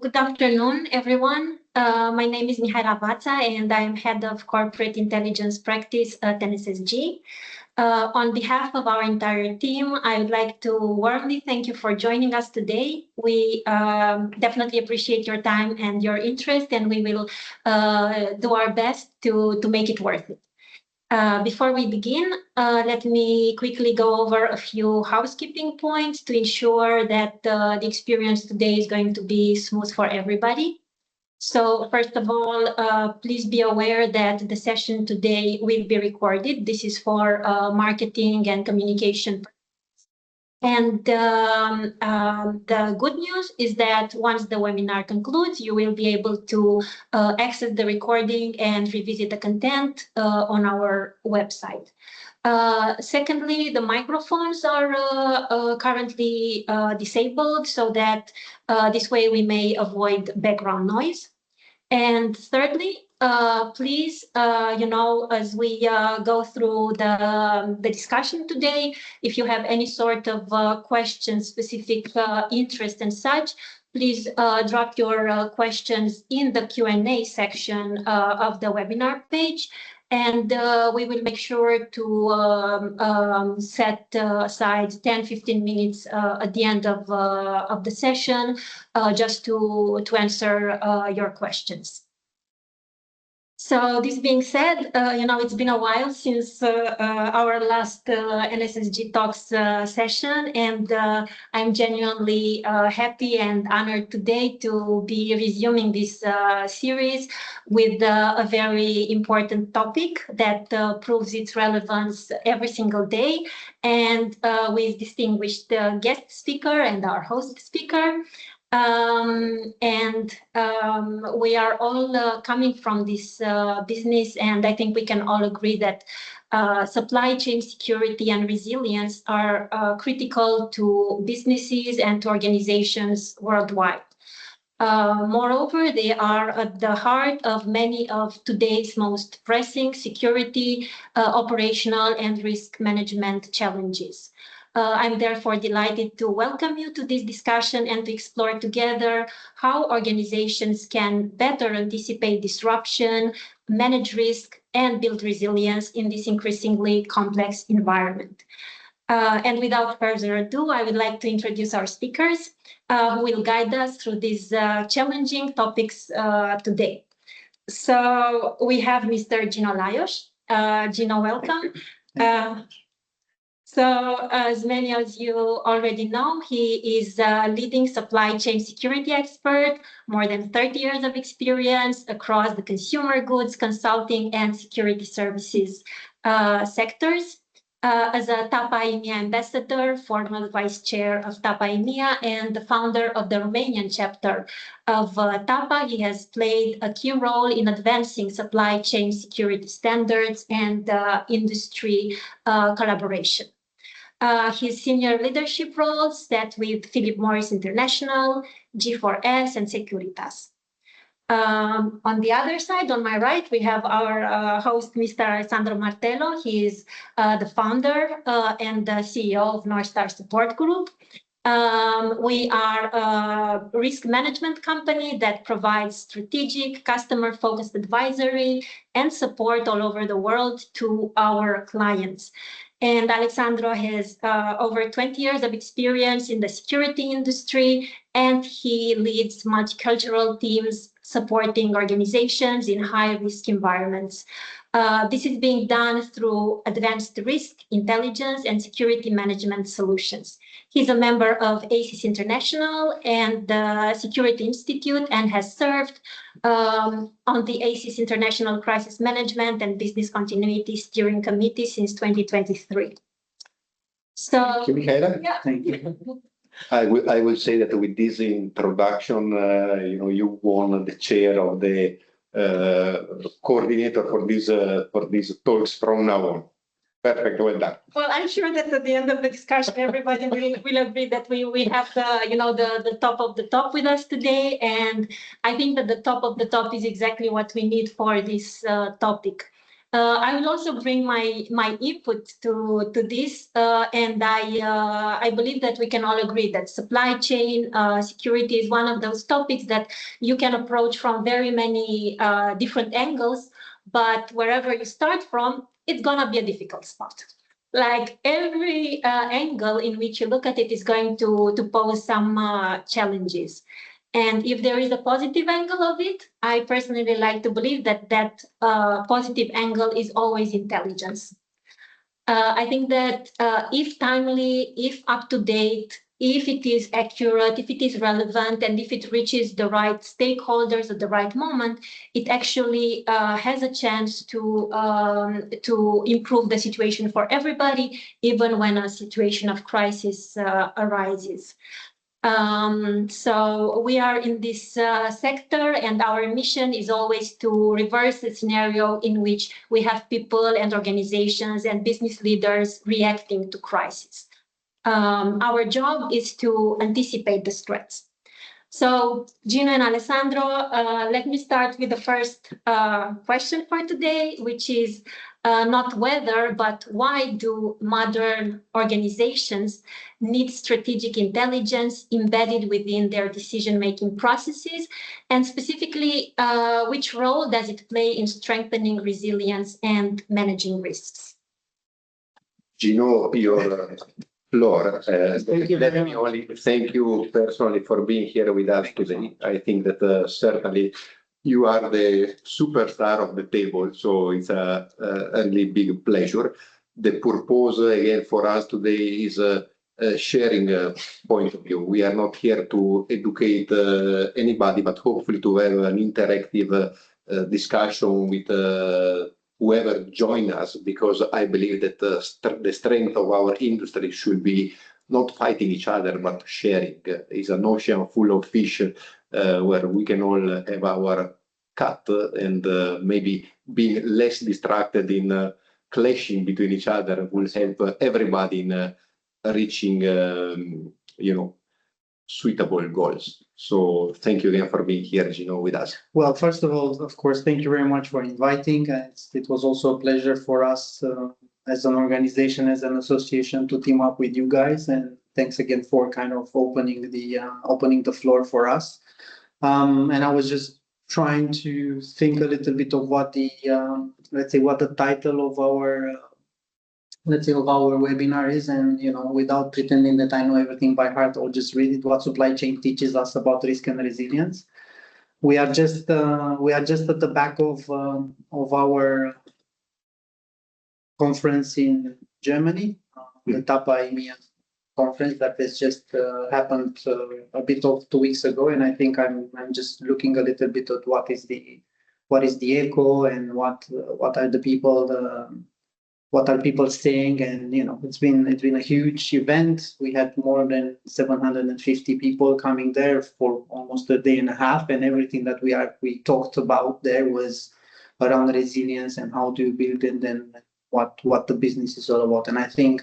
Good afternoon, everyone. My name is Mihaela Vața, and I'm Head of Corporate Intelligence Practice at NSSG. On behalf of our entire team, I would like to warmly thank you for joining us today. We definitely appreciate your time and your interest, and we will do our best to make it worth it. Before we begin, let me quickly go over a few housekeeping points to ensure that the experience today is going to be smooth for everybody. So first of all, please be aware that the session today will be recorded. This is for marketing and communication. And the good news is that once the webinar concludes, you will be able to access the recording and revisit the content on our website. Secondly, the microphones are currently disabled so that this way we may avoid background noise. And thirdly, please, as we go through the discussion today, if you have any sort of questions, specific interest and such, please drop your questions in the Q&A section of the webinar page. And we will make sure to set aside 10-15 minutes at the end of the session just to answer your questions. So this being said, it's been a while since our last NSSG Talks session, and I'm genuinely happy and honored today to be resuming this series with a very important topic that proves its relevance every single day, and with distinguished guest speaker and our host speaker. We are all coming from this business, and I think we can all agree that supply chain security and resilience are critical to businesses and to organizations worldwide. Moreover, they are at the heart of many of today's most pressing security, operational, and risk management challenges. I'm therefore delighted to welcome you to this discussion and to explore together how organizations can better anticipate disruption, manage risk, and build resilience in this increasingly complex environment. And without further ado, I would like to introduce our speakers who will guide us through these challenging topics today. So we have Mr. Gino Lajos. Gino, welcome. So as many as you already know, he is a leading supply chain security expert, more than 30 years of experience across the consumer goods, consulting, and security services sectors. As a TAPA EMEA ambassador, former vice chair of TAPA EMEA, and the founder of the Romanian chapter of TAPA, he has played a key role in advancing supply chain security standards and industry collaboration. His senior leadership roles sat with Philip Morris International, G4S, and Securitas. On the other side, on my right, we have our host, Mr. Alessandro Martello. He is the founder and the CEO of North Star Support Group. We are a risk management company that provides strategic, customer-focused advisory and support all over the world to our clients. And Alessandro has over 20 years of experience in the security industry, and he leads multicultural teams supporting organizations in high-risk environments. This is being done through advanced risk, intelligence, and security management solutions. He's a member of ACIS International and the Security Institute, and has served on the ACIS International Crisis Management and Business Continuity Steering Committee since 2023. So, thank you, Mihaela. Yeah. Thank you. I will say that with this introduction, you won the chair of the coordinator for these talks from now on. Perfect, well done. Well, I'm sure that at the end of the discussion, everybody will agree that we have the top of the top with us today, and I think that the top of the top is exactly what we need for this topic. I will also bring my input to this, and I believe that we can all agree that supply chain security is one of those topics that you can approach from very many different angles, but wherever you start from, it's gonna be a difficult spot. Like every angle in which you look at it is going to pose some challenges. And if there is a positive angle of it, I personally like to believe that that positive angle is always intelligence. I think that if timely, if up to date, if it is accurate, if it is relevant, and if it reaches the right stakeholders at the right moment, it actually has a chance to improve the situation for everybody, even when a situation of crisis arises. So we are in this sector, and our mission is always to reverse the scenario in which we have people and organizations and business leaders reacting to crisis. Our job is to anticipate the threats. So Gino and Alessandro, let me start with the first question for today, which is not whether, but why do modern organizations need strategic intelligence embedded within their decision-making processes? And specifically, which role does it play in strengthening resilience and managing risks? Gino, your floor. Thank you Let very me only thank you personally for being here with us today. I think that certainly you are the superstar of the table, so it's a really big pleasure. The purpose again for us today is sharing a point of view. We are not here to educate anybody, but hopefully to have an interactive discussion with whoever join us, because I believe that the strength of our industry should be not fighting each other, but sharing. It's an ocean full of fish where we can all have our cut and maybe being less distracted in clashing between each other will help everybody in reaching, suitable goals. So thank you again for being here, Gino, with us. Well, first of all, of course, thank you very much for inviting. It was also a pleasure for us as an organization, as an association, to team up with you guys. And thanks again for kind of opening the floor for us. And I was just trying to think a little bit of what the what the title of our webinar is, and without pretending that I know everything by heart, I'll just read it. What supply chain teaches us about risk and resilience. We are just at the back of our conference in Germany, the TAPA EMEA conference that has just happened a bit of 2 weeks ago, and I think I'm just looking a little bit at what is the echo and what are the people what are people saying, and it's been a huge event. We had more than 750 people coming there for almost a day and a half, and everything that we talked about there was around resilience and how do you build it, and what the business is all about. And I think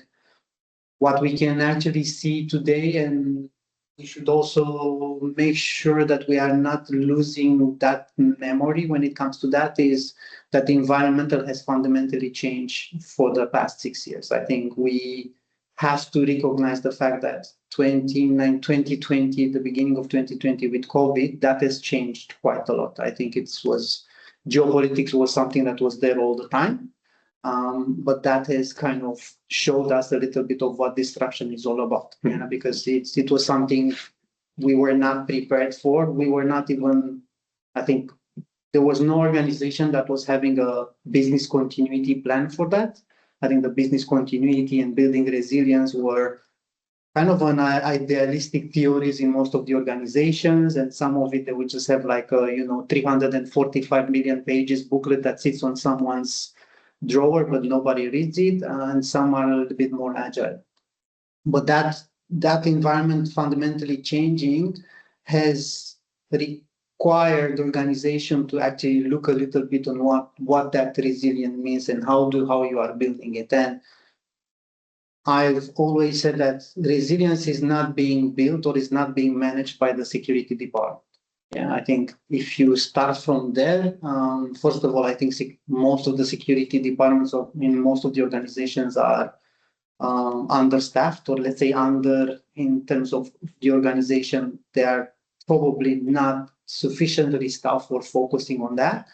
what we can actually see today, and we should also make sure that we are not losing that memory when it comes to that, is that the environmental has fundamentally changed for the past 6 years. I think we have to recognize the fact that 2020, the beginning of 2020 with COVID, that has changed quite a lot. I think geopolitics was something that was there all the time. But that has kind of showed us a little bit of what disruption is all about, because it was something we were not prepared for. We were not even, I think, there was no organization that was having a business continuity plan for that. I think the business continuity and building resilience were kind of an idealistic theories in most of the organizations, and some of it they would just have like a 345 million pages booklet that sits on someone's drawer, but nobody reads it, and some are a little bit more agile. But that environment fundamentally changing has required the organization to actually look a little bit on what that resilience means and how you are building it. And I've always said that resilience is not being built or is not being managed by the security department. Yeah, I think if you start from there, first of all, I think most of the security departments in most of the organizations are understaffed, or let's say in terms of the organization, they are probably not sufficiently staffed for focusing on that.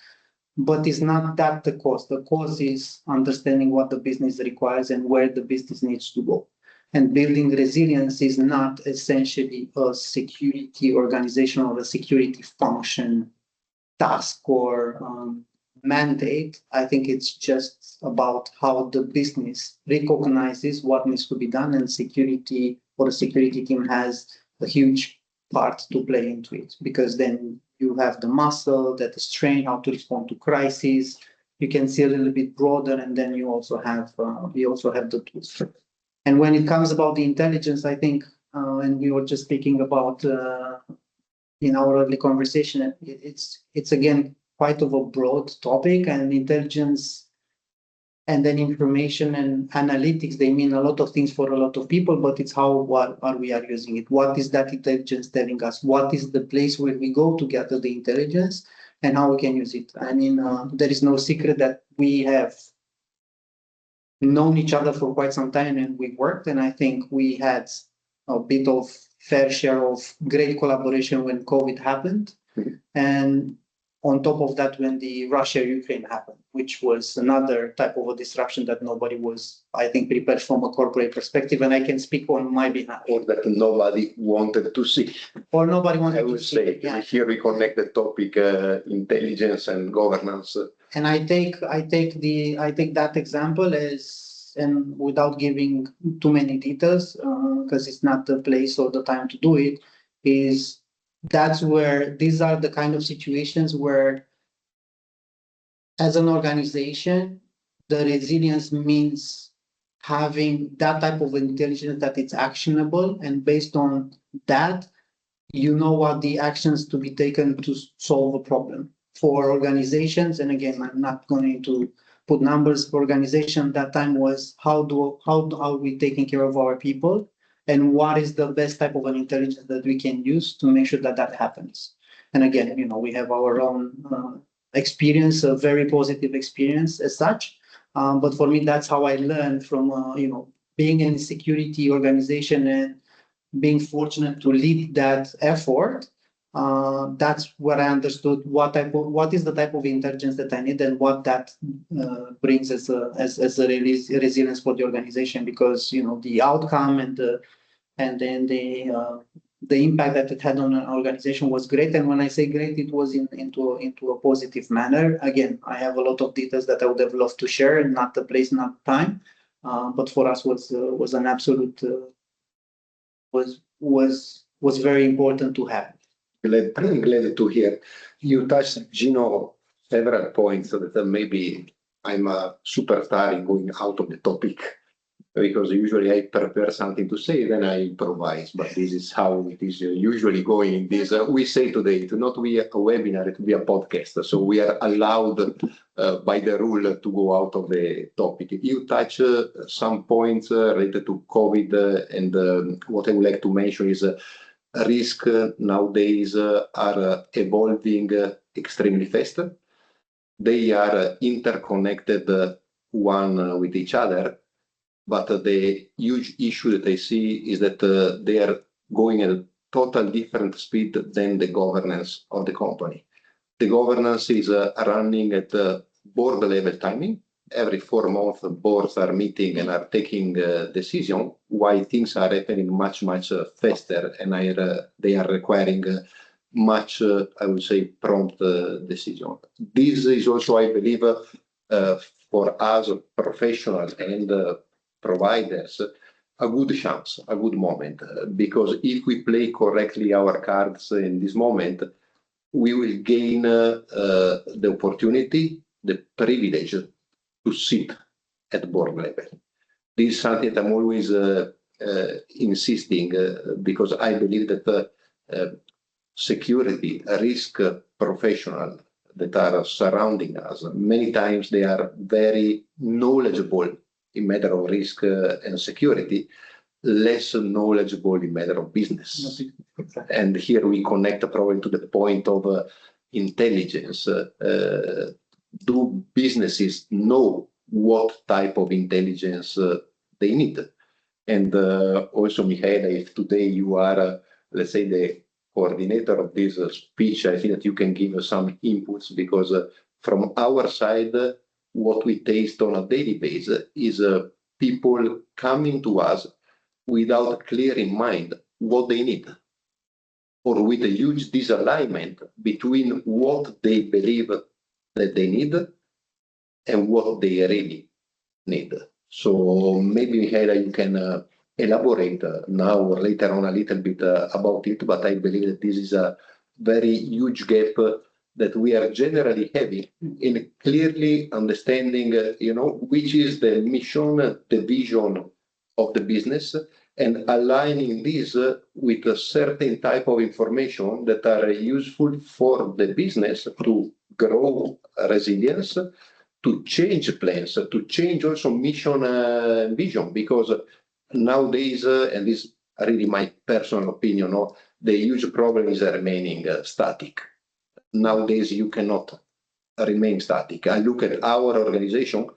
But it's not that the cause. The cause is understanding what the business requires and where the business needs to go. And building resilience is not essentially a security organization or a security function task or mandate. I think it's just about how the business recognizes what needs to be done, and security or a security team has a huge part to play into it, because then you have the muscle, that is trained how to respond to crises. You can see a little bit broader, and then you also have the tools. And when it comes about the intelligence, I think, and we were just speaking about in our early conversation, it's again quite of a broad topic, and intelligence and then information and analytics, they mean a lot of things for a lot of people, but it's what we are using it. What is that intelligence telling us? What is the place where we go to gather the intelligence, and how we can use it? I mean, there is no secret that we have known each other for quite some time and we worked, and I think we had a bit of fair share of great collaboration when COVID happened. Mm-hmm. And on top of that, when the Russia-Ukraine happened, which was another type of a disruption that nobody was, I think, prepared from a corporate perspective, and I can speak on my behalf. Or that nobody wanted to see. Or nobody wanted to see. I would say, yeah. Here we connect the topic intelligence and governance. And I take that example as, and without giving too many details, because it's not the place or the time to do it, is that's where these are the kind of situations where, as an organization, the resilience means having that type of intelligence that it's actionable, and based on that, you know what the actions to be taken to solve a problem. For organizations, and again, I'm not going to put numbers, for organization that time was how are we taking care of our people, and what is the best type of an intelligence that we can use to make sure that happens. And again, we have our own experience, a very positive experience as such. But for me, that's how I learned from being in a security organization and being fortunate to lead that effort. That's where I understood what is the type of intelligence that I need, and what that brings as a resilience for the organization, because the outcome and then the impact that it had on an organization was great. And when I say great, it was into a positive manner. Again, I have a lot of details that I would have loved to share, and not the place, not the time. But for us was an absolute was very important to have. Glad to hear. You touched, Gino, several points that maybe I'm a superstar in going out of the topic, because usually I prepare something to say, then I improvise. But this is how it is usually going in this. We say today to not be a webinar, to be a podcast. So we are allowed by the rule to go out of the topic. You touch some points related to COVID, and what I would like to mention is risk nowadays are evolving extremely fast. They are interconnected one with each other, but the huge issue that I see is that they are going at a total different speed than the governance of the company. The governance is running at board level timing. Every 4 months, boards are meeting and are taking decision, while things are happening much faster, and they are requiring much, I would say, prompt decision. This is also, I believe, for us professionals and providers, a good chance, a good moment, because if we play correctly our cards in this moment, we will gain the opportunity, the privilege to sit at board level. This is something that I'm always insisting, because I believe that security, risk professionals that are surrounding us, many times they are very knowledgeable in matter of risk and security, less knowledgeable in matter of business. Exactly. And here we connect probably to the point of intelligence. Do businesses know what type of intelligence they need? And also, Michaela, if today you are, let's say, the coordinator of this speech, I think that you can give us some inputs, because from our side, what we taste on a daily basis is people coming to us without clear in mind what they need, or with a huge disalignment between what they believe that they need and what they really need. So maybe, Michaela, you can elaborate now or later on a little bit about it, but I believe that this is a very huge gap that we are generally having in clearly understanding, which is the mission, the vision of the business, and aligning this with a certain type of information that are useful for the business to grow resilience, to change plans, to change also mission and vision, because nowadays, and this is really my personal opinion, the huge problem is remaining static. Nowadays, you cannot remain static. I look at our organization,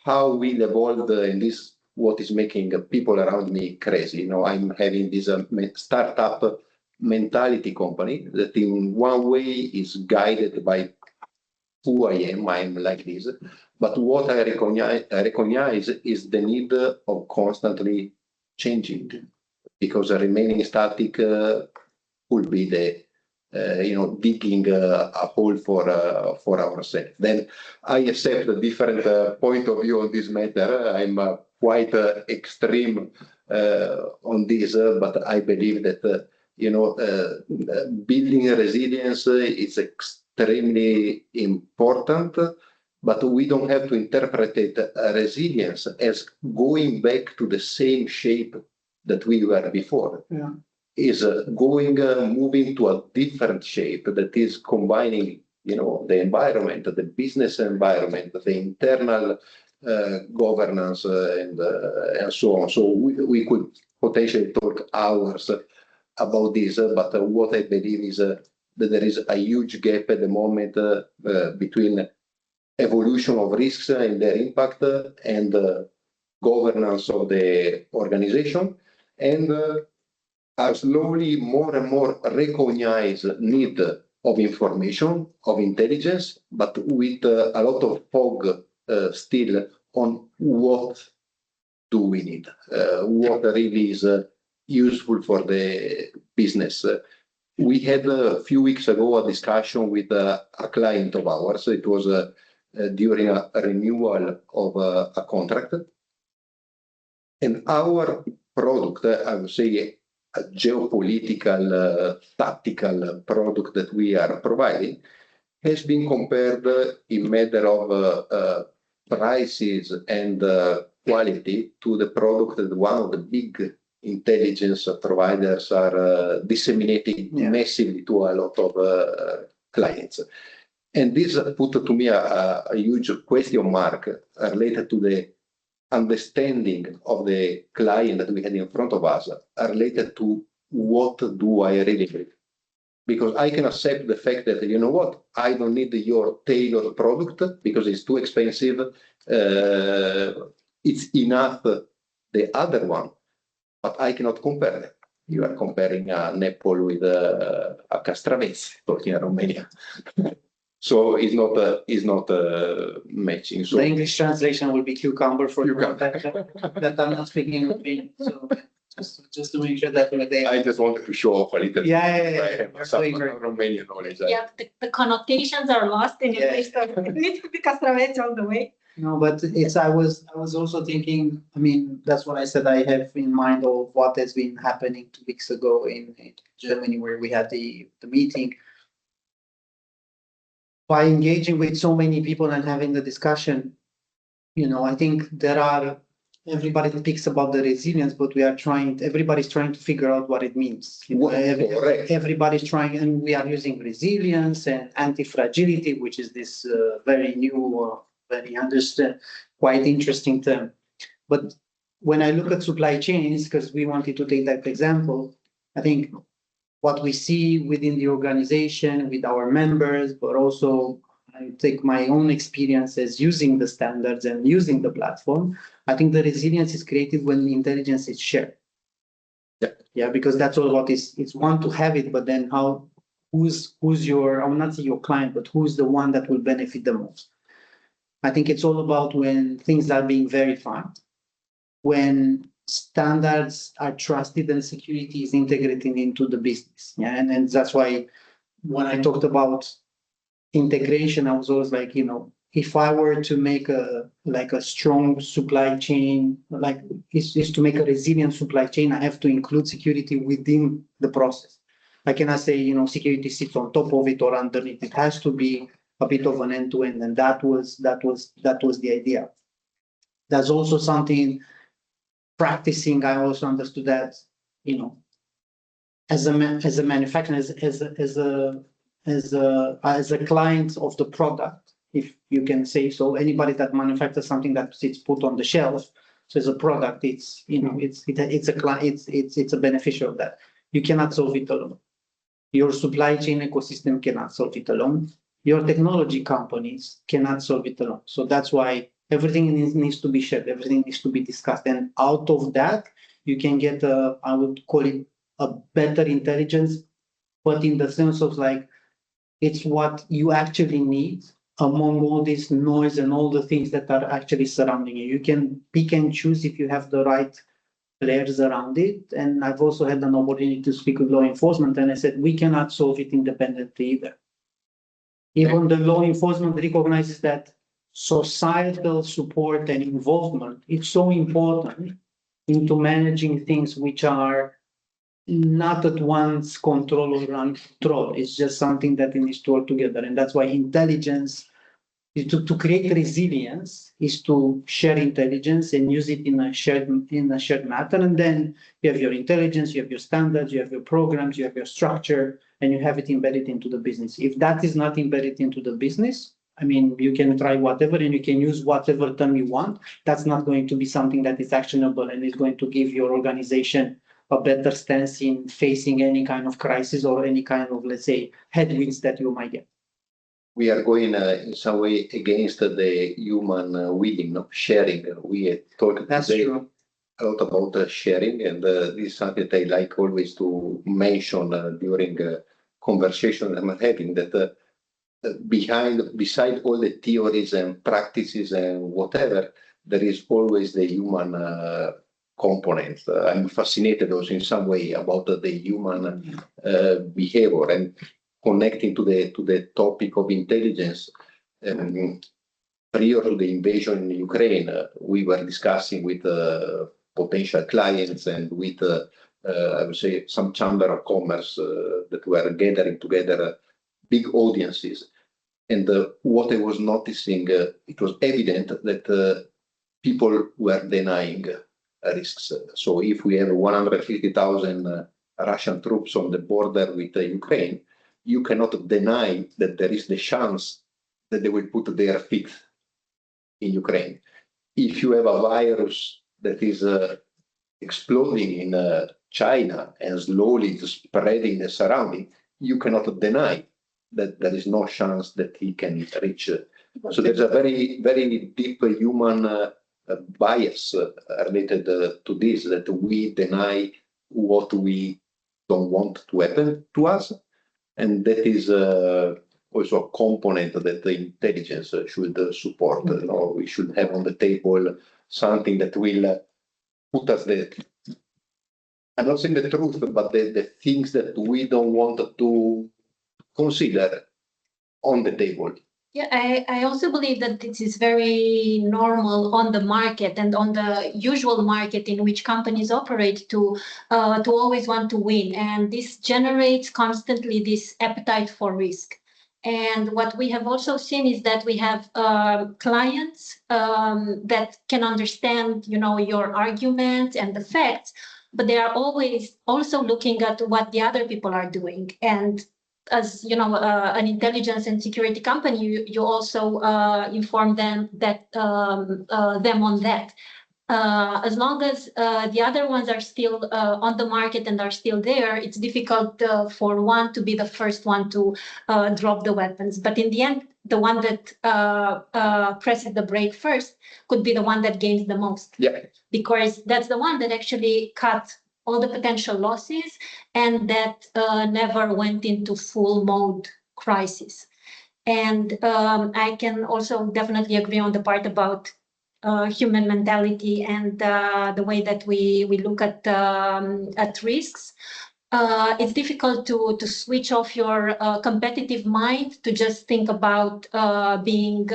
how we evolved in this, what is making people around me crazy. I'm having this startup mentality company that in one way is guided by who I am. I'm like this. But what I recognize is the need of constantly changing, because remaining static would be the digging a hole for ourselves. Then I accept a different point of view on this matter. I'm quite extreme on this, but I believe that building resilience is extremely important. But we don't have to interpret resilience as going back to the same shape that we were before. Yeah. Is moving to a different shape that is combining, the environment, the business environment, the internal governance, and so on. So we could potentially talk hours about this, but what I believe is that there is a huge gap at the moment between evolution of risks and their impact and governance of the organization, and are slowly more and more recognize need of information, of intelligence, but with a lot of fog still on what do we need, what really is useful for the business. We had a few weeks ago a discussion with a client of ours. It was during a renewal of a contract. And our product, I would say, a geopolitical, tactical product that we are providing, has been compared in matter of prices and quality to the product that one of the big intelligence providers are disseminating massively to a lot of clients. And this put to me a huge question mark related to the understanding of the client that we had in front of us, related to what do I really need. Because I can accept the fact that, I don't need your tailored product because it's too expensive. It's enough the other one, but I cannot compare them. You are comparing an apple with a castraveți, talking in Romania. So it's not matching. So the English translation will be cucumber for you that I'm not speaking Romanian. So just to make sure that they. I just wanted to show off a little. Yeah. I have some Romanian knowledge. Yeah, the connotations are lost in English. So need to be castraveți all the way. No, but I was also thinking, that's what I said. I have in mind of what has been happening 2 weeks ago in Germany, where we had the meeting. By engaging with so many people and having the discussion, I think everybody speaks about the resilience, but everybody's trying to figure out what it means. Everybody's trying, and we are using resilience and anti-fragility, which is this very new, very quite interesting term. But when I look at supply chains, because we wanted to take that example, I think what we see within the organization with our members, but also I take my own experiences using the standards and using the platform. I think the resilience is created when the intelligence is shared. Yeah, because that's all what is. It's one to have it, but then who's your, I will not say your client, but who's the one that will benefit the most? I think it's all about when things are being verified, when standards are trusted and security is integrated into the business. Yeah, and that's why when I talked about integration, I was always like, if I were to make a strong supply chain, like is to make a resilient supply chain, I have to include security within the process. I cannot say, security sits on top of it or underneath. It has to be a bit of an end-to-end, and that was the idea. There's also something practicing. I also understood that, as a manufacturer, as a client of the product, if you can say so, anybody that manufactures something that sits put on the shelf, so as a product, it's it's a client, it's a beneficiary of that. You cannot solve it alone. Your supply chain ecosystem cannot solve it alone. Your technology companies cannot solve it alone. So that's why everything needs to be shared. Everything needs to be discussed. And out of that, you can get I would call it a better intelligence, but in the sense of like, it's what you actually need among all this noise and all the things that are actually surrounding you. You can pick and choose if you have the right players around it. And I've also had an opportunity to speak with law enforcement, and I said, we cannot solve it independently either. Even the law enforcement recognizes that societal support and involvement is so important into managing things which are not at one's control or uncontrol. It's just something that needs to work together. And that's why intelligence, to create resilience, is to share intelligence and use it in a shared matter. And then you have your intelligence, you have your standards, you have your programs, you have your structure, and you have it embedded into the business. If that is not embedded into the business, I mean, you can try whatever and you can use whatever term you want. That's not going to be something that is actionable and is going to give your organization a better stance in facing any kind of crisis or any kind of, let's say, headwinds that you might get. We are going in some way against the human willing of sharing. We talked today a lot about sharing, and this is something that I like always to mention during conversation I'm having, that beside all the theories and practices and whatever, there is always the human component. I'm fascinated also in some way about the human behavior, and connecting to the topic of intelligence. Prior to the invasion in Ukraine, we were discussing with potential clients and with I would say some chamber of commerce that were gathering together big audiences. And what I was noticing, it was evident that people were denying risks. So if we have 150,000 Russian troops on the border with Ukraine, you cannot deny that there is the chance that they will put their feet in Ukraine. If you have a virus that is exploding in China and slowly spreading in the surrounding, you cannot deny that there is no chance that he can reach. So there's a very, very deep human bias related to this, that we deny what we don't want to happen to us. And that is also a component that the intelligence should support. You know, we should have on the table something that will put us I'm not saying the truth, but the things that we don't want to consider on the table. Yeah, I also believe that this is very normal on the market and on the usual market in which companies operate to always want to win. And this generates constantly this appetite for risk. And what we have also seen is that we have clients that can understand, you know, your argument and the facts, but they are always also looking at what the other people are doing. And as you know, an intelligence and security company, you also inform them that them on that. As long as the other ones are still on the market and are still there, it's difficult for one to be the first one to drop the weapons. But in the end, the one that presses the brake first could be the one that gains the most. Yeah. Because that's the one that actually cut all the potential losses and that never went into full mode crisis. And I can also definitely agree on the part about human mentality and the way that we look at risks. It's difficult to switch off your competitive mind to just think about being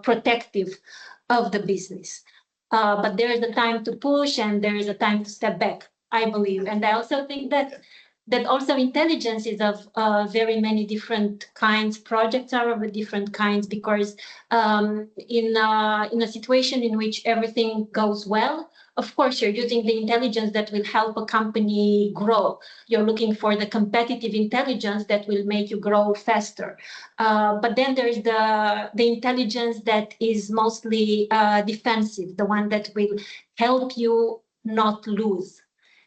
protective of the business. But there is a time to push and there is a time to step back, I believe. And I also think that also intelligence is of very many different kinds. Projects are of different kinds because in a situation in which everything goes well, of course, you're using the intelligence that will help a company grow. You're looking for the competitive intelligence that will make you grow faster. But then there's the intelligence that is mostly defensive, the one that will help you not lose.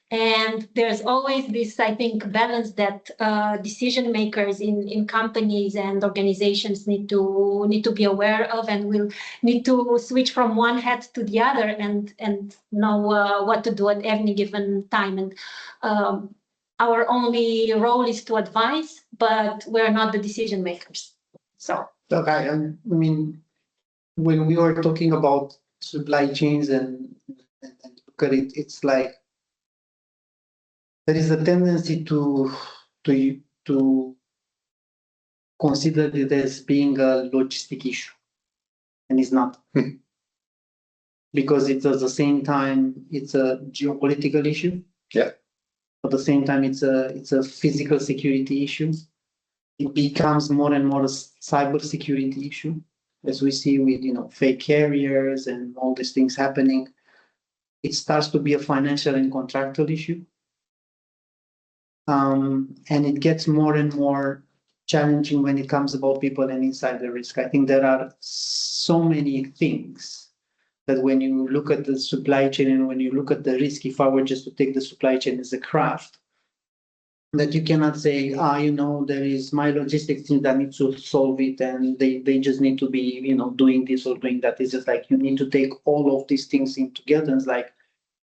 And there's always this, I think, balance that decision makers in companies and organizations need to be aware of, and will need to switch from one hat to the other and know what to do at any given time. And our only role is to advise, but we're not the decision makers. So, okay, I mean, when we were talking about supply chains and look at it, it's like there is a tendency to consider it as being a logistic issue, and it's not. Because it's at the same time it's a geopolitical issue. Yeah. At the same time, it's a physical security issue. It becomes more and more a cyber security issue, as we see with fake carriers and all these things happening. It starts to be a financial and contractual issue. And it gets more and more challenging when it comes about people and insider risk. I think there are so many things that when you look at the supply chain and when you look at the risk, if I were just to take the supply chain as a craft, that you cannot say, there is my logistics team that needs to solve it and they just need to be, doing this or doing that. It's just like you need to take all of these things in together. It's like,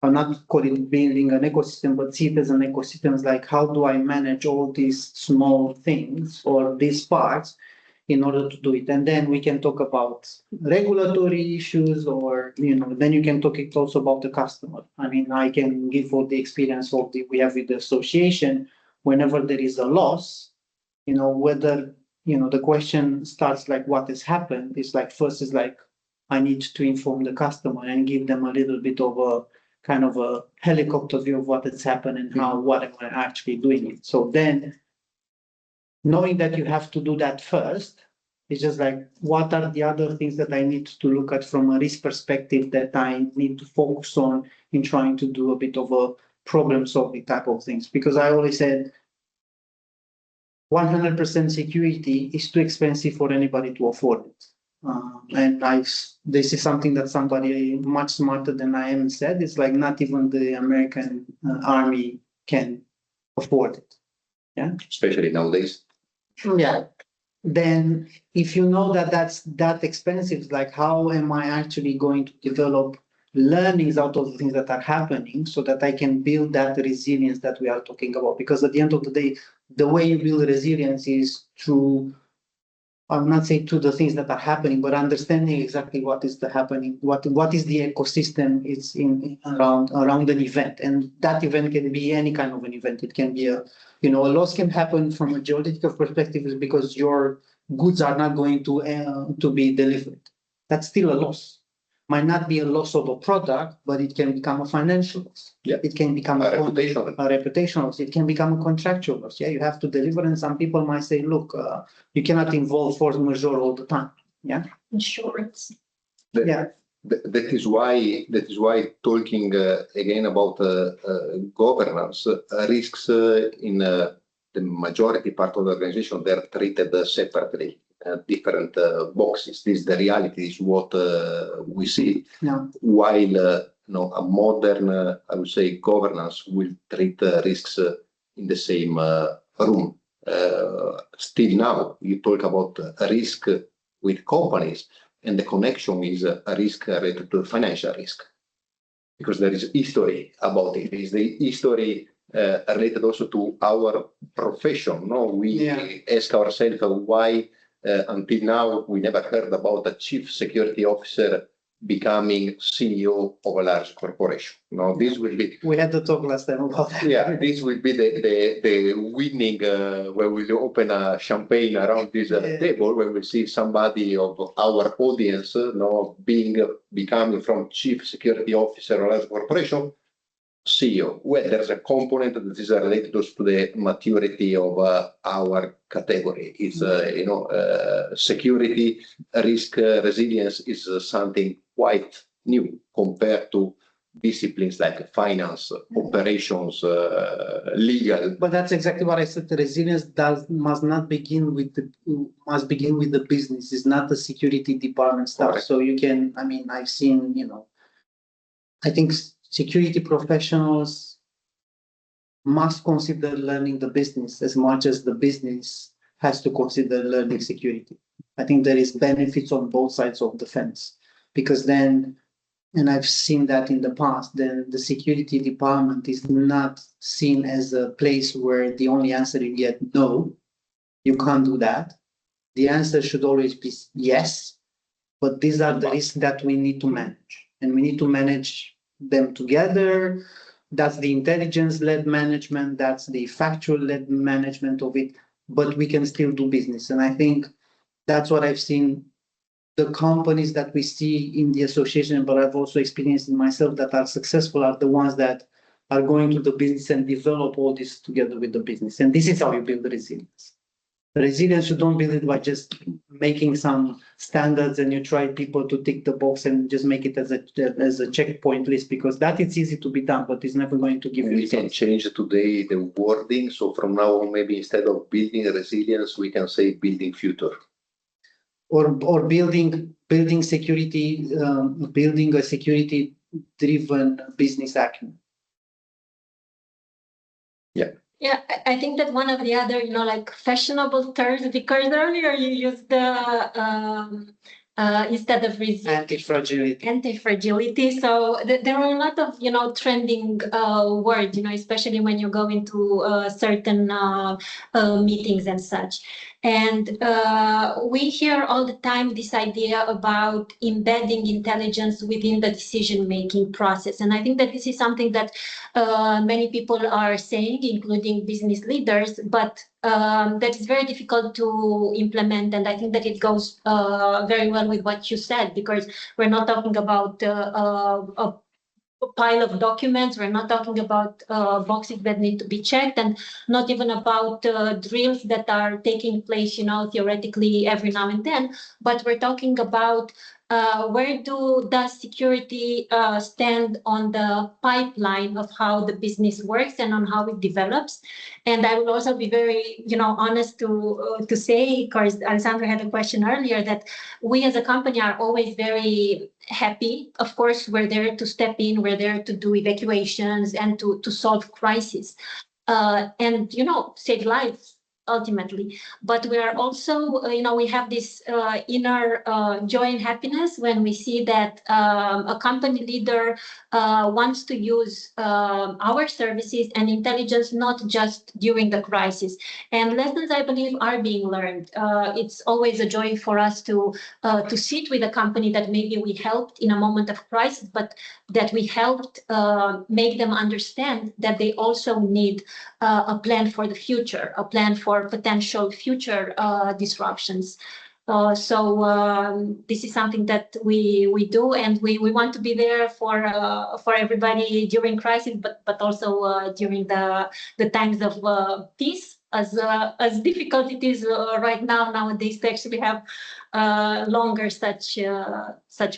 I'm not calling it building an ecosystem, but see it as an ecosystem. It's like, how do I manage all these small things or these parts in order to do it? And then we can talk about regulatory issues, or then you can talk also about the customer. I mean, I can give all the experience we have with the association. Whenever there is a loss, whether the question starts like what has happened. It's like first is like I need to inform the customer and give them a little bit of a kind of a helicopter view of what has happened and what am I actually doing it. So then, knowing that you have to do that first, it's just like, what are the other things that I need to look at from a risk perspective that I need to focus on in trying to do a bit of a problem solving type of things? Because I always said 100% security is too expensive for anybody to afford it. And this is something that somebody much smarter than I am said. It's like not even the American army can afford it. Yeah, Especially nowadays. Yeah. Then if you know that that's that expensive, like how am I actually going to develop learnings out of the things that are happening so that I can build that resilience that we are talking about? Because at the end of the day, the way you build resilience is through, I'm not saying to the things that are happening, but understanding exactly what is happening, what is the ecosystem it's in around an event, and that event can be any kind of an event. It can be a loss can happen from a geopolitical perspective is because your goods are not going to be delivered. That's still a loss. Might not be a loss of a product, but it can become a financial loss. Yeah. It can become a reputational loss. It can become a contractual loss. Yeah, you have to deliver, and some people might say, look, you cannot involve force majeure all the time. Yeah. Insurance. That is why talking again about governance risks in the majority part of the organization, they're treated separately. Different boxes. This is the reality, is what we see. Yeah. While a modern, I would say, governance will treat risks in the same room. Still now, you talk about a risk with companies, and the connection is a risk related to financial risk, because there is history about it. Is the history related also to our profession? No, we ask ourselves why until now we never heard about a chief security officer becoming CEO of a large corporation. No, this will be. We had to talk last time about that. Yeah, this will be the winning where we open a champagne around this table, where we see somebody of our audience, becoming from chief security officer of a large corporation, CEO, where there's a component that is related also to the maturity of our category. It's security, risk, resilience is something quite new compared to disciplines like finance, operations, legal. But that's exactly what I said. The resilience must begin with the business. It's not the security department stuff. Correct. So you can, I've seen, I think security professionals must consider learning the business as much as the business has to consider learning security. I think there is benefits on both sides of the fence, because then, and I've seen that in the past, then the security department is not seen as a place where the only answer you get, no, you can't do that. The answer should always be yes, but these are the risks that we need to manage, and we need to manage them together. That's the intelligence-led management, that's the factual-led management of it, but we can still do business. And I think that's what I've seen. The companies that we see in the association, but I've also experienced in myself, that are successful are the ones that are going to the business and develop all this together with the business. And this is how you build resilience. The resilience, you don't build it by just making some standards and you try people to tick the box and just make it as a checkpoint list, because that is easy to be done, but it's never going to give you We can change today the wording. So from now on, maybe instead of building resilience, we can say building future. Or building security, building a security-driven business acumen. Yeah, I think that one of the other, fashionable terms, because earlier you used the instead of anti-fragility. Anti-fragility. So there are a lot of trending words, especially when you go into certain meetings and such. And we hear all the time this idea about embedding intelligence within the decision-making process. And I think that this is something that many people are saying, including business leaders, but that is very difficult to implement. And I think that it goes very well with what you said, because we're not talking about a pile of documents. We're not talking about boxes that need to be checked, and not even about drills that are taking place, theoretically every now and then. But we're talking about where does security stand on the pipeline of how the business works and on how it develops. And I will also be very, honest to say, because Alessandro had a question earlier, that we as a company are always very happy. Of course, we're there to step in, we're there to do evacuations and to solve crises and, save lives ultimately. But we are also, we have this inner joy and happiness when we see that a company leader wants to use our services and intelligence, not just during the crisis. And lessons, I believe, are being learned. It's always a joy for us to sit with a company that maybe we helped in a moment of crisis, but that we helped make them understand that they also need a plan for the future, a plan for potential future disruptions. So this is something that we do, and we want to be there for everybody during crisis, but also during the times of peace. As difficult it is right nowadays to actually have longer such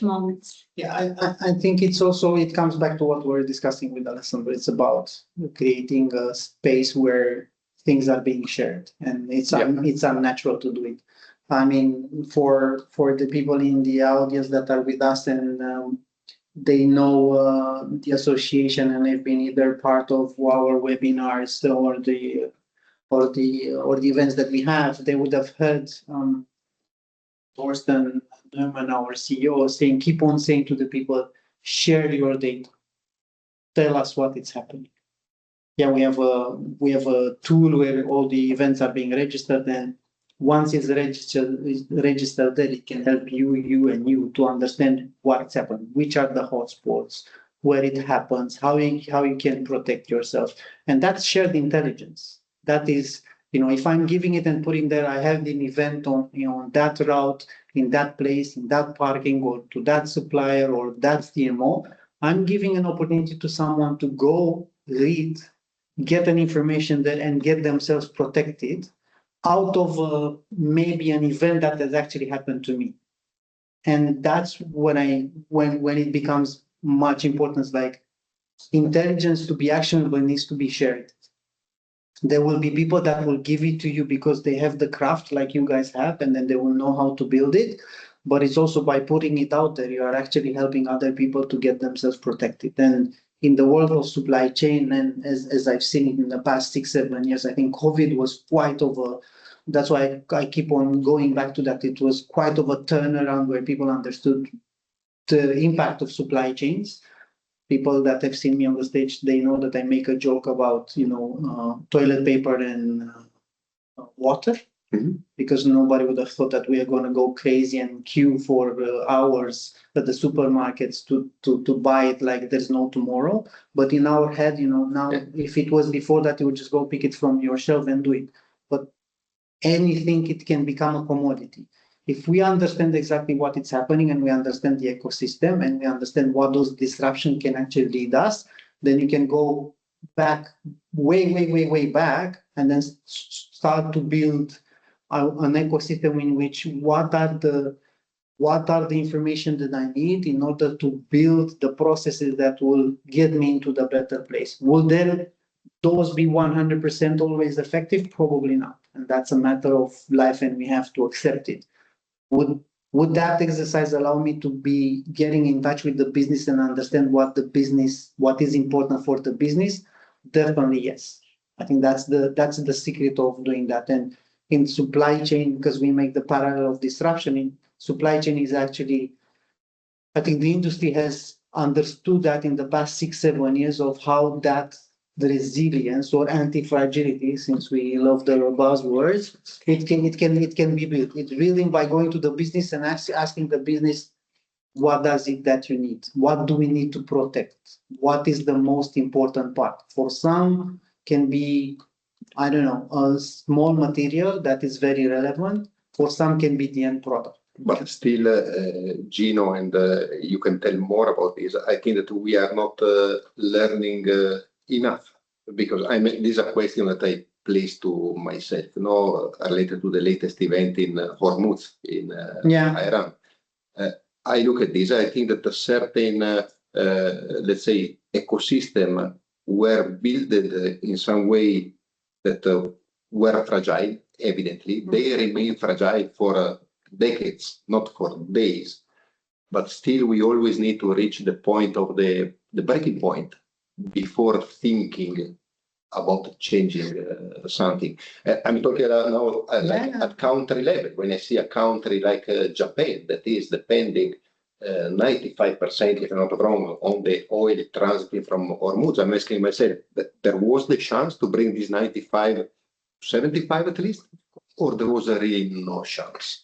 moments. Yeah, I think it comes back to what we're discussing with Alessandro. It's about creating a space where things are being shared, and it's unnatural to do it. I mean, for the people in the audience that are with us and they know the association and they've been either part of our webinars or the events that we have, they would have heard Thorsten Neumann, our CEO, saying, keep on saying to the people, share your data. Tell us what is happening. Yeah, we have a tool where all the events are being registered, and once it's registered there, it can help you to understand what's happening, which are the hotspots, where it happens, how you can protect yourself. And that's shared intelligence. That is, if I'm giving it and putting there, I have an event on, on that route, in that place, in that parking, or to that supplier or that CMO, I'm giving an opportunity to someone to go read, get an information there and get themselves protected out of maybe an event that has actually happened to me. And that's when it becomes much importance, like intelligence to be actionable needs to be shared. There will be people that will give it to you because they have the craft like you guys have, and then they will know how to build it. But it's also by putting it out there, you are actually helping other people to get themselves protected. And in the world of supply chain, and as I've seen it in the past 6-7 years, I think COVID was quite of a, that's why I keep on going back to that. It was quite of a turnaround where people understood the impact of supply chains. People that have seen me on the stage, they know that I make a joke about, toilet paper and water, because nobody would have thought that we are going to go crazy and queue for hours at the supermarkets to buy it like there's no tomorrow. But in our head, now if it was before that, you would just go pick it from your shelf and do it. But anything, it can become a commodity. If we understand exactly what is happening and we understand the ecosystem and we understand what those disruptions can actually lead us, then you can go back way back and then start to build an ecosystem in which what are the information that I need in order to build the processes that will get me into the better place. Will those be 100% always effective? Probably not. And that's a matter of life and we have to accept it. Would that exercise allow me to be getting in touch with the business and understand what is important for the business? Definitely yes. I think that's the secret of doing that. And in supply chain, because we make the parallel of disruption, in supply chain is actually, I think the industry has understood that in the past 6-7 years of how that the resilience or anti-fragility, since we love the buzzwords, it can be built. It's building by going to the business and asking the business, what does it that you need? What do we need to protect? What is the most important part? For some can be, I don't know, a small material that is very relevant. For some can be the end product. But still, Gino, and you can tell more about this. I think that we are not learning enough, because this is a question that I placed to myself, related to the latest event in Hormuz in Iran. I look at this. I think that a certain, let's say, ecosystem were built in some way that were fragile. Evidently, they remain fragile for decades, not for days. But still, we always need to reach the point of the breaking point before thinking about changing something. I'm talking now at country level. When I see a country like Japan that is depending 95%, if I'm not wrong, on the oil transiting from Hormuz, I'm asking myself that there was the chance to bring this 95, 75 at least, or there was really no chance?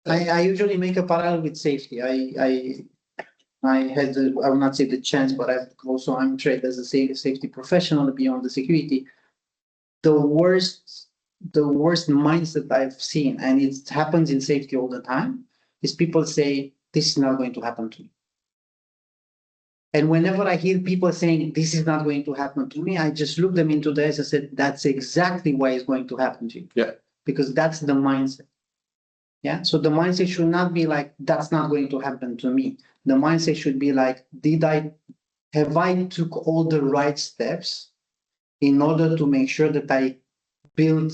I usually make a parallel with safety. I had, I will not say the chance, but I'm trained as a safety professional beyond the security. The worst mindset I've seen, and it happens in safety all the time, is people say, this is not going to happen to me. And whenever I hear people saying, this is not going to happen to me, I just look them into the eyes and said, that's exactly why it's going to happen to you. Yeah. Because that's the mindset. Yeah. So the mindset should not be like, that's not going to happen to me. The mindset should be like, have I took all the right steps in order to make sure that I build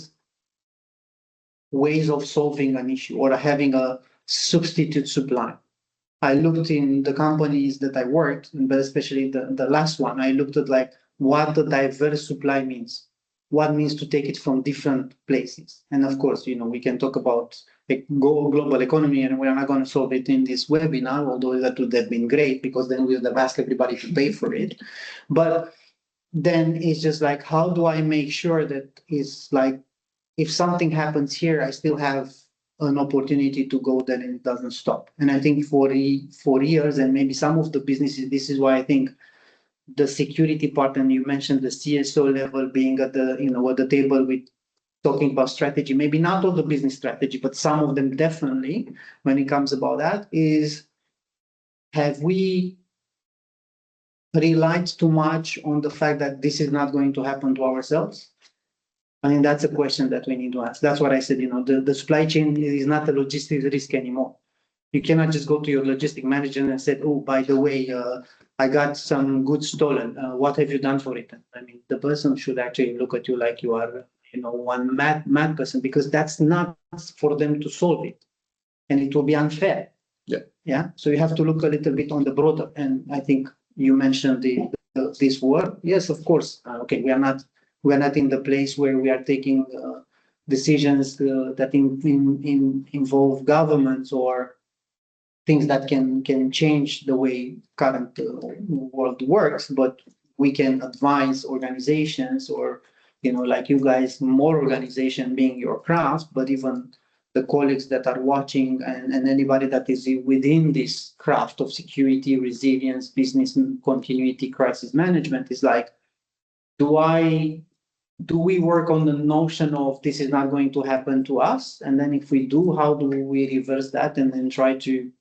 ways of solving an issue or having a substitute supply? I looked in the companies that I worked, but especially the last one, I looked at like what the diverse supply means, what means to take it from different places. And of course, we can talk about global economy, and we're not going to solve it in this webinar, although that would have been great because then we would have asked everybody to pay for it. But then it's just like, how do I make sure that it's like, if something happens here, I still have an opportunity to go there and it doesn't stop. And I think for years, and maybe some of the businesses, this is why I think the security part, and you mentioned the CSO level being at the, at the table with talking about strategy, maybe not all the business strategy, but some of them definitely, when it comes about that, is have we relied too much on the fact that this is not going to happen to ourselves? I mean, that's a question that we need to ask. That's what I said, the supply chain is not a logistics risk anymore. You cannot just go to your logistic manager and say, oh, by the way, I got some goods stolen. What have you done for it? I mean, the person should actually look at you like you are, one mad person, because that's not for them to solve it. And it will be unfair. Yeah. Yeah. So you have to look a little bit on the broader. And I think you mentioned this word. Yes, of course. Okay, we are not in the place where we are taking decisions that involve governments or things that can change the way current world works, but we can advise organizations or, like you guys, more organization being your craft, but even the colleagues that are watching and anybody that is within this craft of security, resilience, business continuity, crisis management is like, do we work on the notion of this is not going to happen to us? And then if we do, how do we reverse that and then try to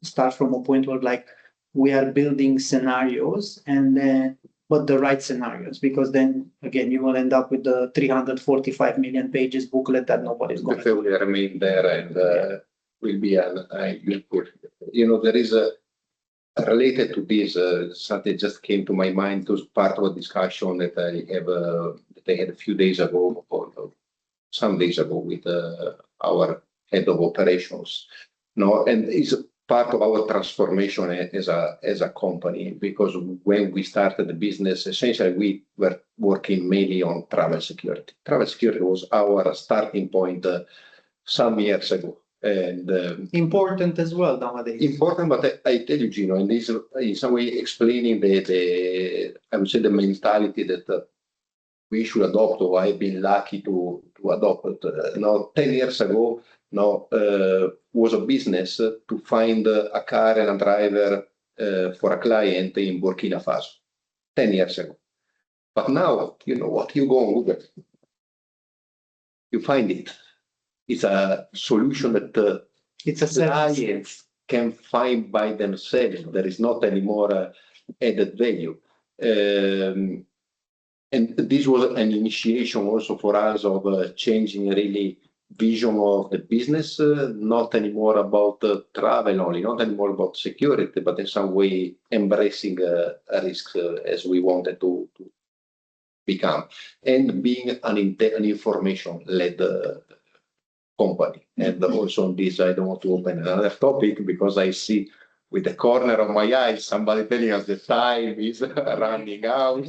start from a point where like we are building scenarios and then but the right scenarios, because then again you will end up with the 345 million pages booklet that nobody's going to will remain there and will be an input. There is a related to this, something just came to my mind. It was part of a discussion that I had a few days ago, or some days ago, with our head of operations. And it's part of our transformation as a company, because when we started the business, essentially we were working mainly on travel security. Travel security was our starting point some years ago. And important as well nowadays. Important, but I tell you, Gino, and this is in some way explaining the I would say the mentality that we should adopt, or I've been lucky to adopt. 10 years ago, was a business to find a car and a driver for a client in Burkina Faso. 10 years ago, but now you know what? You go on Google, you find it. It's a solution that it's a clients can find by themselves. There is not any more added value. And this was an initiation also for us of changing really vision of the business, not anymore about travel only, not anymore about security, but in some way embracing risks as we wanted to become, and being an information-led company. And also on this, I don't want to open another topic because I see with the corner of my eye somebody telling us the time is running out.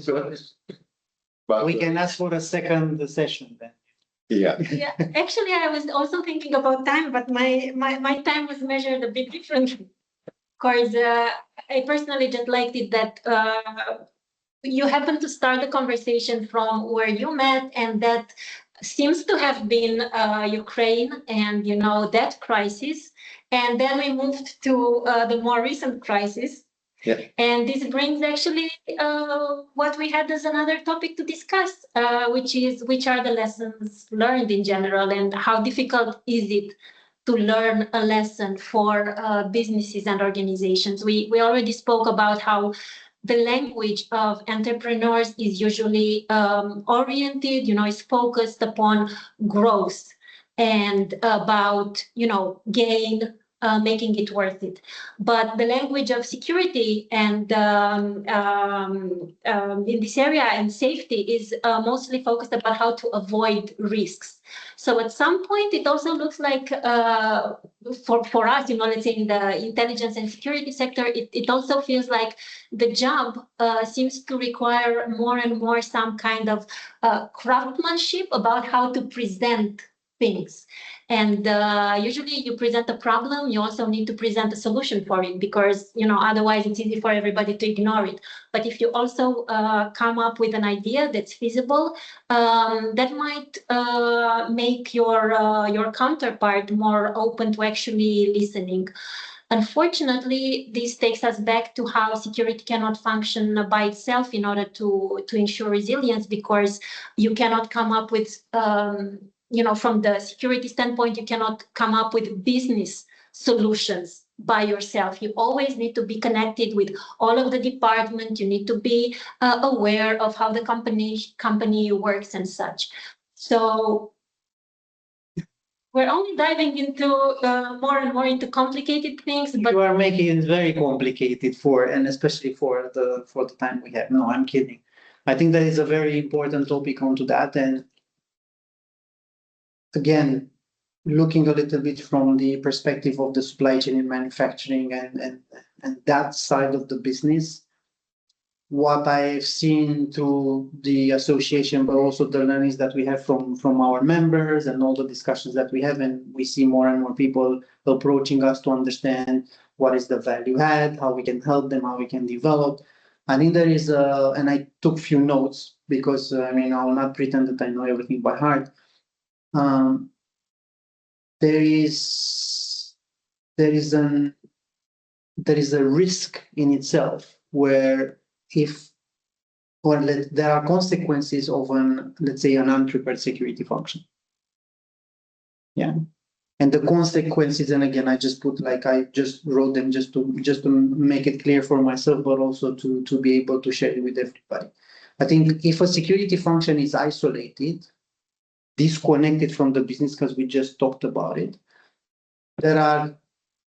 But we can ask for a second session then. Yeah. Yeah. Actually, I was also thinking about time, but my time was measured a bit differently. Of course, I personally just liked it that you happen to start the conversation from where you met, and that seems to have been Ukraine and that crisis, and then we moved to the more recent crisis. Yeah. And this brings actually what we had as another topic to discuss, which are the lessons learned in general, and how difficult is it to learn a lesson for businesses and organizations. We already spoke about how the language of entrepreneurs is usually oriented, is focused upon growth and about, gain, making it worth it. But the language of security and in this area and safety is mostly focused about how to avoid risks. So at some point, it also looks like for us, let's say in the intelligence and security sector, it also feels like the job seems to require more and more some kind of craftsmanship about how to present things. And usually you present a problem, you also need to present a solution for it, because otherwise it's easy for everybody to ignore it. But if you also come up with an idea that's feasible, that might make your counterpart more open to actually listening. Unfortunately, this takes us back to how security cannot function by itself in order to ensure resilience, because you cannot come up with from the security standpoint, you cannot come up with business solutions by yourself. You always need to be connected with all of the departments. You need to be aware of how the company works and such. So we're only diving into more and more into complicated things. But you are making it very complicated and especially for the time we have. No, I'm kidding. I think that is a very important topic onto that. And again, looking a little bit from the perspective of the supply chain and manufacturing and that side of the business, what I've seen through the association, but also the learnings that we have from our members and all the discussions that we have, and we see more and more people approaching us to understand what is the value add, how we can help them, how we can develop. I think there is and I took few notes because I will not pretend that I know everything by heart. There is a risk in itself where there are consequences of let's say an unprepared security function. Yeah. And the consequences, and again, I just wrote them just to make it clear for myself, but also to be able to share it with everybody. I think if a security function is isolated, disconnected from the business, because we just talked about it, there are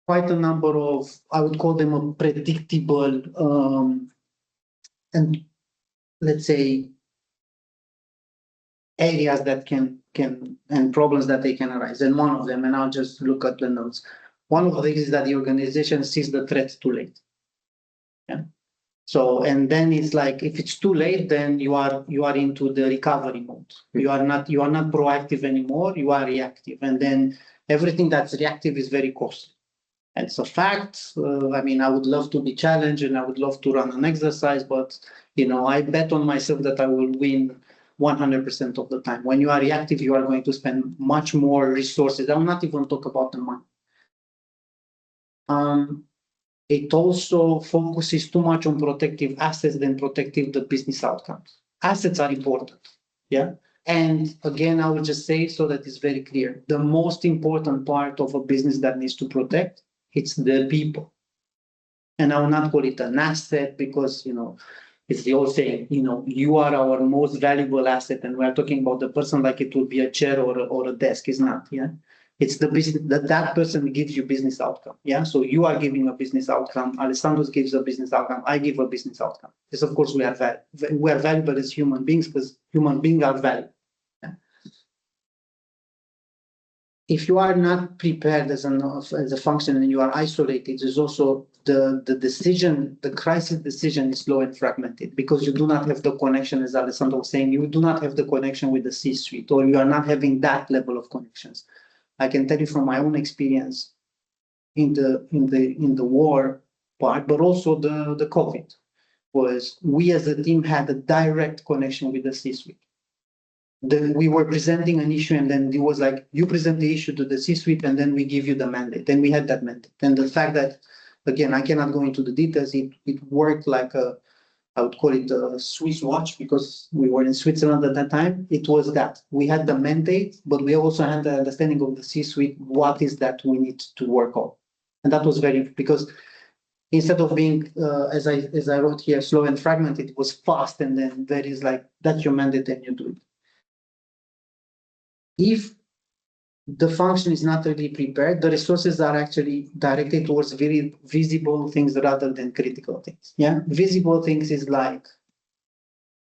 quite a number of, I would call them a predictable and let's say areas that can and problems that they can arise. And one of them, and I'll just look at the notes. One of the things is that the organization sees the threat too late. Yeah. So, and then it's like, if it's too late, then you are into the recovery mode. You are not proactive anymore, you are reactive. And then everything that's reactive is very costly. And it's a fact. I would love to be challenged and I would love to run an exercise, but I bet on myself that I will win 100% of the time. When you are reactive, you are going to spend much more resources. I will not even talk about the money. It also focuses too much on protective assets than protective the business outcomes. Assets are important, yeah. And again, I will just say so that it's very clear. The most important part of a business that needs to protect, it's the people. And I will not call it an asset because it's the old saying, you are our most valuable asset, and we're talking about the person like it would be a chair or a desk. It's not, yeah. It's the business that person gives you business outcome. Yeah. So you are giving a business outcome. Alessandro gives a business outcome. I give a business outcome. Yes, of course, we are valuable as human beings because human beings are valuable. Yeah? If you are not prepared as a function and you are isolated, there's also the crisis decision is slow and fragmented because you do not have the connection, as Alessandro was saying, you do not have the connection with the C-suite, or you are not having that level of connections. I can tell you from my own experience in the war part, but also the COVID, was we as a team had a direct connection with the C-suite. Then we were presenting an issue, and then it was like, you present the issue to the C-suite, and then we give you the mandate. And we had that mandate. And the fact that, again, I cannot go into the details, it worked like I would call it a Swiss watch because we were in Switzerland at that time. It was that we had the mandate, but we also had the understanding of the C-suite. What is that we need to work on? And that was because instead of being, as I wrote here, slow and fragmented, it was fast. And then there is like, that's your mandate and you do it. If the function is not really prepared. The resources are actually directed towards very visible things rather than critical things. Yeah, visible things is like,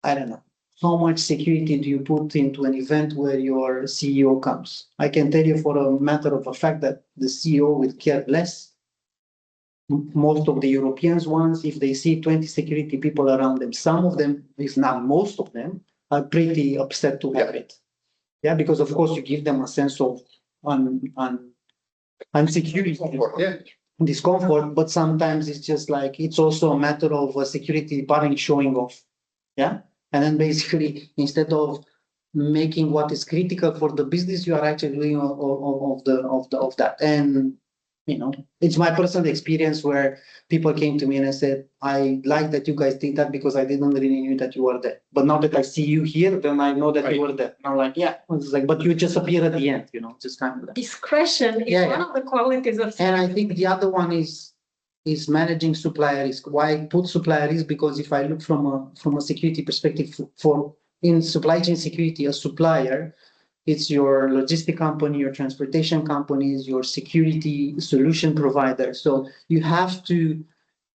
I don't know, how much security do you put into an event where your CEO comes? I can tell you for a matter of a fact that the CEO will care less. Most of the Europeans ones, if they see 20 security people around them, some of them, if not most of them, are pretty upset to have it. Yeah, because of course you give them a sense of unsecurity, discomfort, but sometimes it's just like, it's also a matter of a security department showing off. Yeah. And then basically, instead of making what is critical for the business, you are actually doing of that. And you know, it's my personal experience where people came to me and I said, I like that you guys did that because I didn't really knew that you were there. But now that I see you here, then I know that you were there. And I'm like, yeah, it's like, but you just appear at the end, you know, just kind of that. Discretion is one of the qualities of. And I think the other one is managing supplier risk. Why I put supplier risk? Because if I look from a security perspective, for in supply chain security, a supplier, it's your logistic company, your transportation companies, your security solution provider. So you have to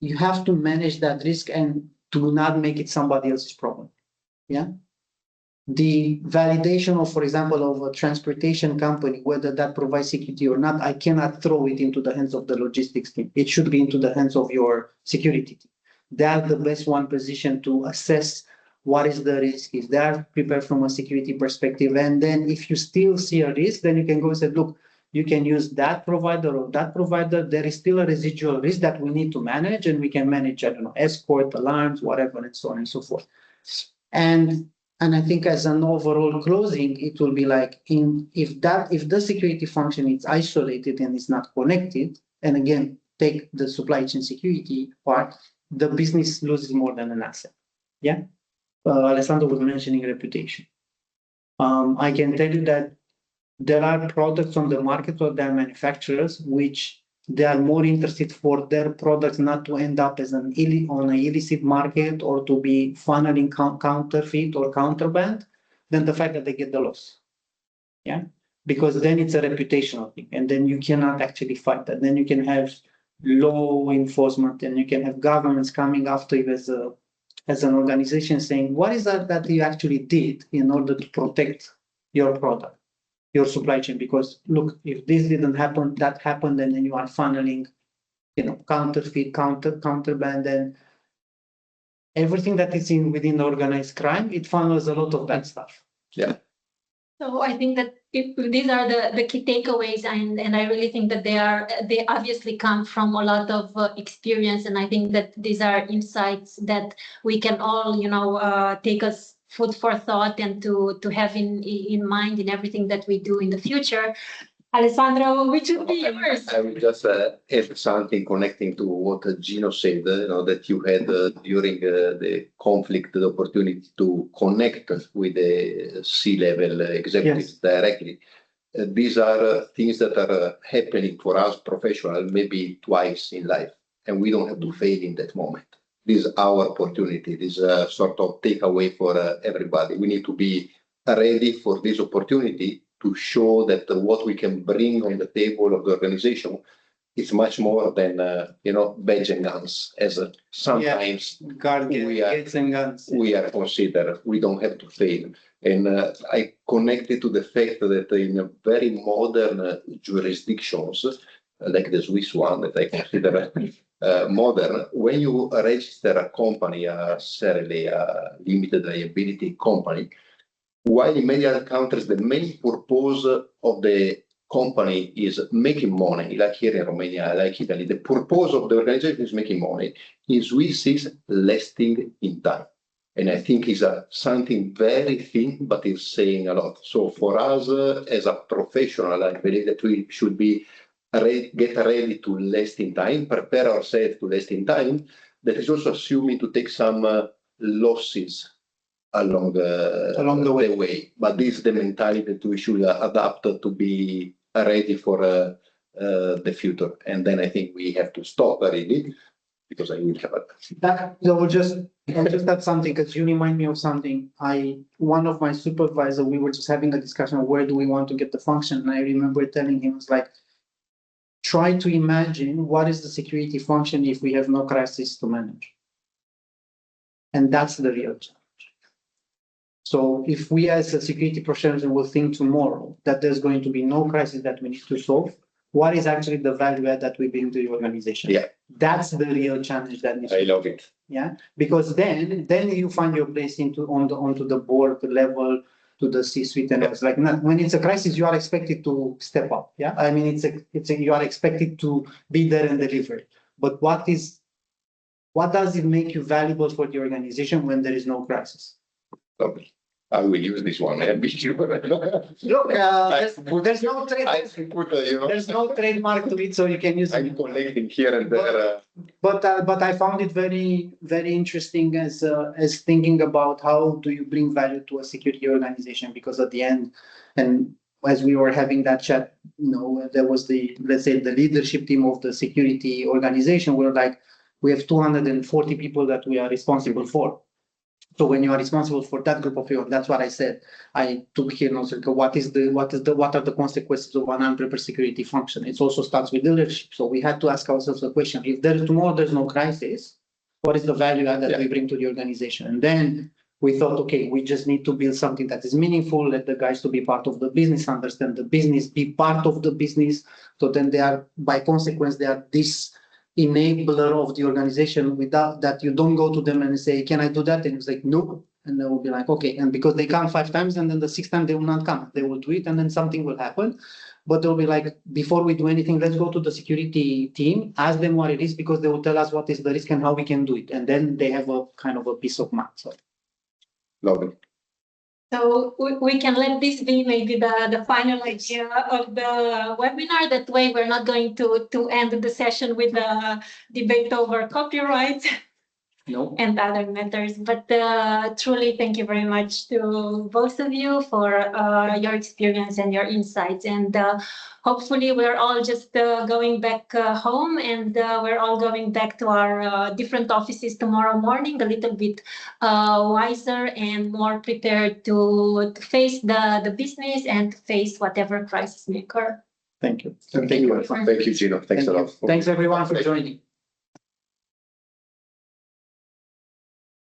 manage that risk and do not make it somebody else's problem. Yeah. The validation of, for example, of a transportation company, whether that provides security or not, I cannot throw it into the hands of the logistics team. It should be into the hands of your security team. They are the best one position to assess what is the risk, if they are prepared from a security perspective. And then if you still see a risk, then you can go and say, look, you can use that provider or that provider. There is still a residual risk that we need to manage, and we can manage, I don't know, escort, alarms, whatever, and so on and so forth. And I think as an overall closing, it will be like, if the security function is isolated and is not connected, and again, take the supply chain security part, the business loses more than an asset. Yeah. Alessandro was mentioning reputation. I can tell you that there are products on the market or there are manufacturers which they are more interested for their products not to end up as on an illicit market or to be funneling counterfeit or contraband than the fact that they get the loss. Yeah, because then it's a reputational thing, and then you cannot actually fight that. Then you can have law enforcement, and you can have governments coming after you as an organization saying, what is that you actually did in order to protect your product, your supply chain? Because look, if this didn't happen, that happened, and then you are funneling, you know, counterfeit, contraband, and everything that is within organized crime, it funnels a lot of bad stuff. Yeah. So I think that these are the key takeaways, and I really think that they obviously come from a lot of experience, and I think that these are insights that we can all, you know, take us food for thought and to have in mind in everything that we do in the future. Alessandro, which would be yours? I will just add something connecting to what Gino said, you know, that you had during the conflict, the opportunity to connect with the C-level executives directly. These are things that are happening for us professional maybe twice in life, and we don't have to fail in that moment. This is our opportunity. This is a sort of takeaway for everybody. We need to be ready for this opportunity to show that what we can bring on the table of the organization is much more than, you know, badge and guns, as sometimes we are considered. We don't have to fail. And I connected to the fact that in very modern jurisdictions, like the Swiss one that I consider modern, when you register a company, necessarily a limited liability company, while in many other countries, the main purpose of the company is making money, like here in Romania, like Italy, the purpose of the organization is making money. In Swiss is lasting in time. And I think it's something very thin, but it's saying a lot. So for us as a professional, I believe that we should be get ready to last in time, prepare ourselves to last in time. That is also assuming to take some losses along the way. But this is the mentality that we should adapt to be ready for the future. And then I think we have to stop really, because I will have I will just I'll just add something because you remind me of something. One of my supervisors, we were just having a discussion of where do we want to get the function. And I remember telling him, it's like, try to imagine what is the security function if we have no crisis to manage. And that's the real challenge. So if we as a security professional will think tomorrow that there's going to be no crisis that we need to solve, what is actually the value add that we bring to the organization? Yeah. That's the real challenge that needs I love it. Yeah, because then you find your place onto the board level, to the C-suite, and it's like when it's a crisis, you are expected to step up. Yeah, I mean you are expected to be there and deliver. But what does it make you valuable for the organization when there is no crisis? Lovely. I will use this one. Be sure. Look, there's no there's no trademark to it, so you can use it. I'm collecting here and there. But I found it very, very interesting as thinking about how do you bring value to a security organization, because at the end, and as we were having that chat, there was let's say the leadership team of the security organization. We're like, we have 240 people that we are responsible for. So when you are responsible for that group of people, that's what I said. I took here notes. What are the consequences of 100% security function? It also starts with leadership. So we had to ask ourselves the question: if tomorrow there's no crisis, what is the value add that we bring to the organization? And then we thought, okay, we just need to build something that is meaningful. Let the guys to be part of the business, understand the business, be part of the business. So then they are, by consequence, they are this enabler of the organization. Without that, you don't go to them and say, can I do that? And it's like, no. And they will be like, okay. And because they come 5 times, and then the 6th time they will not come. They will do it, and then something will happen. But they'll be like, before we do anything, let's go to the security team, ask them what it is, because they will tell us what is the risk and how we can do it. And then they have a kind of a peace of mind. So. Love it. So we can let this be maybe the final idea of the webinar. That way we're not going to end the session with a debate over copyright and other matters. But truly, thank you very much to both of you for your experience and your insights. And hopefully we're all just going back home, and we're all going back to our different offices tomorrow morning, a little bit wiser and more prepared to face the business and to face whatever crisis may occur. Thank you. Thank you, Gino. Thanks a lot. Thanks everyone for joining.